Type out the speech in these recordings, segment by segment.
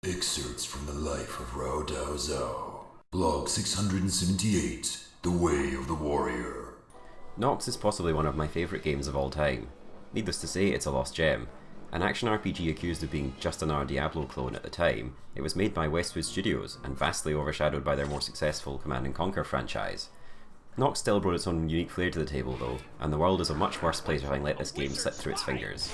Excerpts from the life of Rao Dao Zhao. Blog 678, The Way of the Warrior. Nox is possibly one of my favourite games of all time. Needless to say, it's a lost gem. An action RPG accused of being just another Diablo clone at the time, it was made by Westwood Studios and vastly overshadowed by their more successful Command & Conquer franchise. Nox still brought its own unique flair to the table though, and the world is a much worse place for having let this game slip through its fingers.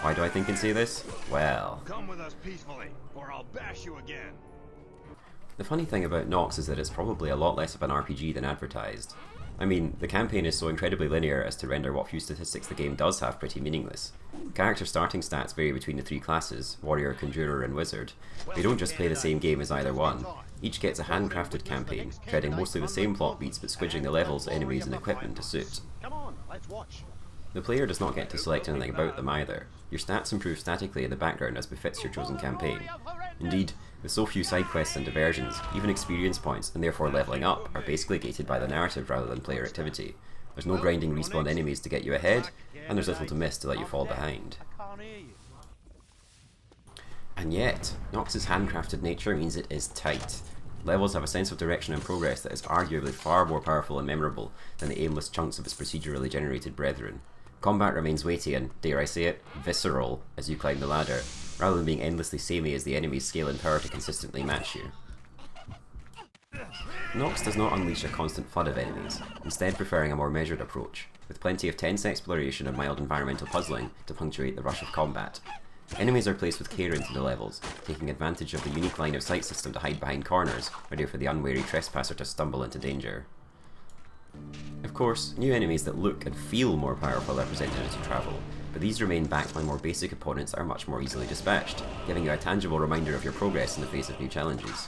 Why do I think and say this? Well, come with us peacefully, or I'll bash you again. The funny thing about Nox is that it's probably a lot less of an RPG than advertised. I mean, the campaign is so incredibly linear as to render what few statistics the game does have pretty meaningless. Character starting stats vary between the three classes, Warrior, Conjurer and Wizard. They don't just play the same game as either one. Each gets a handcrafted campaign, treading mostly the same plot beats but squidging the levels, enemies and equipment to suit. Come on, let's watch. The player does not get to select anything about them either. Your stats improve statically in the background as befits your chosen campaign. Indeed, with so few side quests and diversions, even experience points, and therefore leveling up, are basically gated by the narrative rather than player activity. There's no grinding respawn enemies to get you ahead, and there's little to miss to let you fall behind. And yet, Nox's handcrafted nature means it is tight. Levels have a sense of direction and progress that is arguably far more powerful and memorable than the aimless chunks of its procedurally generated brethren. Combat remains weighty and, dare I say it, visceral as you climb the ladder, rather than being endlessly samey as the enemies scale in power to consistently match you. Nox does not unleash a constant flood of enemies, instead preferring a more measured approach, with plenty of tense exploration and mild environmental puzzling to punctuate the rush of combat. Enemies are placed with care into the levels, taking advantage of the unique line of sight system to hide behind corners, ready for the unwary trespasser to stumble into danger. Of course, new enemies that look and feel more powerful are presented as you travel, but these remain backed by more basic opponents that are much more easily dispatched, giving you a tangible reminder of your progress in the face of new challenges.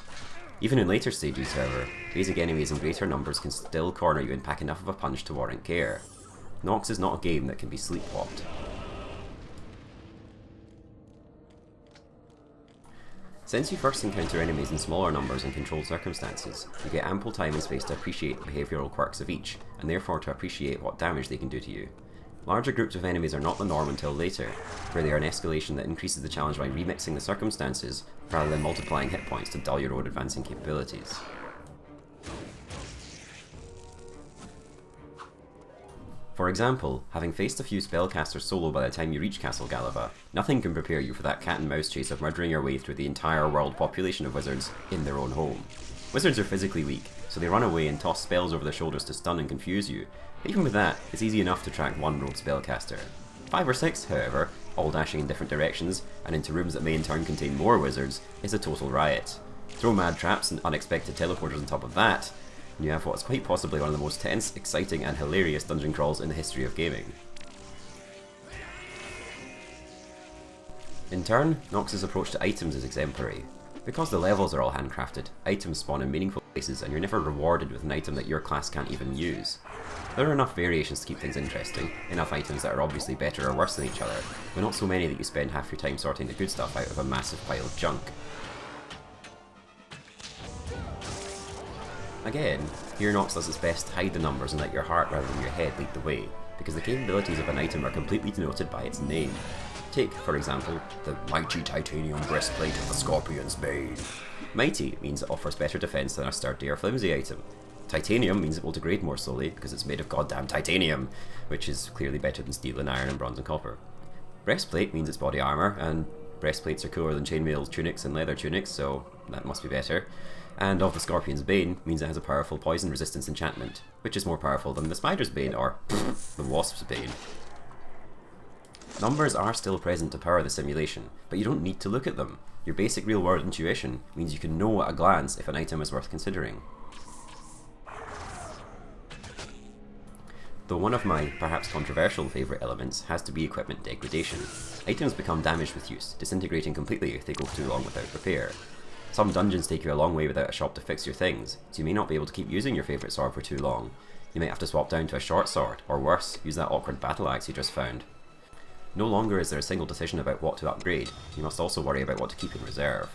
Even in later stages, however, basic enemies in greater numbers can still corner you and pack enough of a punch to warrant care. Nox is not a game that can be sleepwalked. Since you first encounter enemies in smaller numbers and controlled circumstances, you get ample time and space to appreciate the behavioural quirks of each, and therefore to appreciate what damage they can do to you. Larger groups of enemies are not the norm until later, where they are an escalation that increases the challenge by remixing the circumstances, rather than multiplying hit points to dull your own advancing capabilities. For example, having faced a few spellcasters solo by the time you reach Castle Galava, nothing can prepare you for that cat and mouse chase of murdering your way through the entire world population of wizards in their own home. Wizards are physically weak, so they run away and toss spells over their shoulders to stun and confuse you, but even with that, it's easy enough to track one rogue spellcaster. 5 or 6, however, all dashing in different directions, and into rooms that may in turn contain more wizards, is a total riot. Throw mad traps and unexpected teleporters on top of that, and you have what is quite possibly one of the most tense, exciting and hilarious dungeon crawls in the history of gaming. In turn, Nox's approach to items is exemplary. Because the levels are all handcrafted, items spawn in meaningful places and you're never rewarded with an item that your class can't even use. There are enough variations to keep things interesting, enough items that are obviously better or worse than each other, but not so many that you spend half your time sorting the good stuff out of a massive pile of junk. Again, here Nox does its best to hide the numbers and let your heart rather than your head lead the way, because the capabilities of an item are completely denoted by its name. Take, for example, the Mighty Titanium Breastplate of the Scorpion's Bane. Mighty means it offers better defense than a sturdy or flimsy item. Titanium means it will degrade more slowly because it's made of goddamn titanium, which is clearly better than steel and iron and bronze and copper. Breastplate means it's body armor, and breastplates are cooler than chainmail tunics and leather tunics, so that must be better. And of the Scorpion's Bane means it has a powerful poison resistance enchantment, which is more powerful than the Spider's Bane or the Wasp's Bane. Numbers are still present to power the simulation, but you don't need to look at them. Your basic real-world intuition means you can know at a glance if an item is worth considering. Though one of my, perhaps controversial favourite elements has to be equipment degradation. Items become damaged with use, disintegrating completely if they go too long without repair. Some dungeons take you a long way without a shop to fix your things, so you may not be able to keep using your favourite sword for too long. You might have to swap down to a short sword, or worse, use that awkward battle axe you just found. No longer is there a single decision about what to upgrade, you must also worry about what to keep in reserve.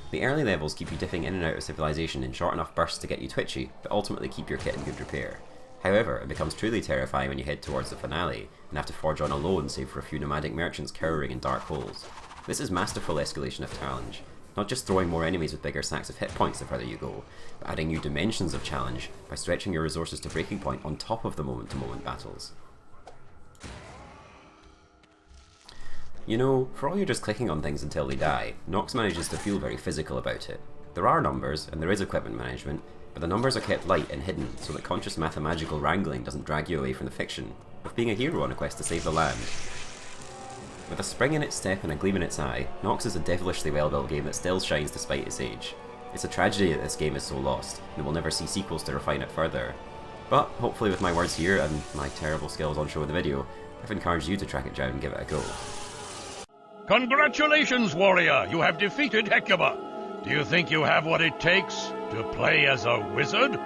The early levels keep you dipping in and out of civilization in short enough bursts to get you twitchy, but ultimately keep your kit in good repair. However, it becomes truly terrifying when you head towards the finale and have to forge on alone save for a few nomadic merchants cowering in dark holes. This is masterful escalation of challenge, not just throwing more enemies with bigger stacks of hit points the further you go, but adding new dimensions of challenge by stretching your resources to breaking point on top of the moment-to-moment battles. You know, for all you're just clicking on things until they die, Nox manages to feel very physical about it. There are numbers, and there is equipment management, but the numbers are kept light and hidden so that conscious mathematical wrangling doesn't drag you away from the fiction of being a hero on a quest to save the land. With a spring in its step and a gleam in its eye, Nox is a devilishly well-built game that still shines despite its age. It's a tragedy that this game is so lost, and we'll never see sequels to refine it further. But hopefully with my words here and my terrible skills on show in the video, I've encouraged you to track it down and give it a go. Congratulations, warrior! You have defeated Hecuba! Do you think you have what it takes to play as a wizard?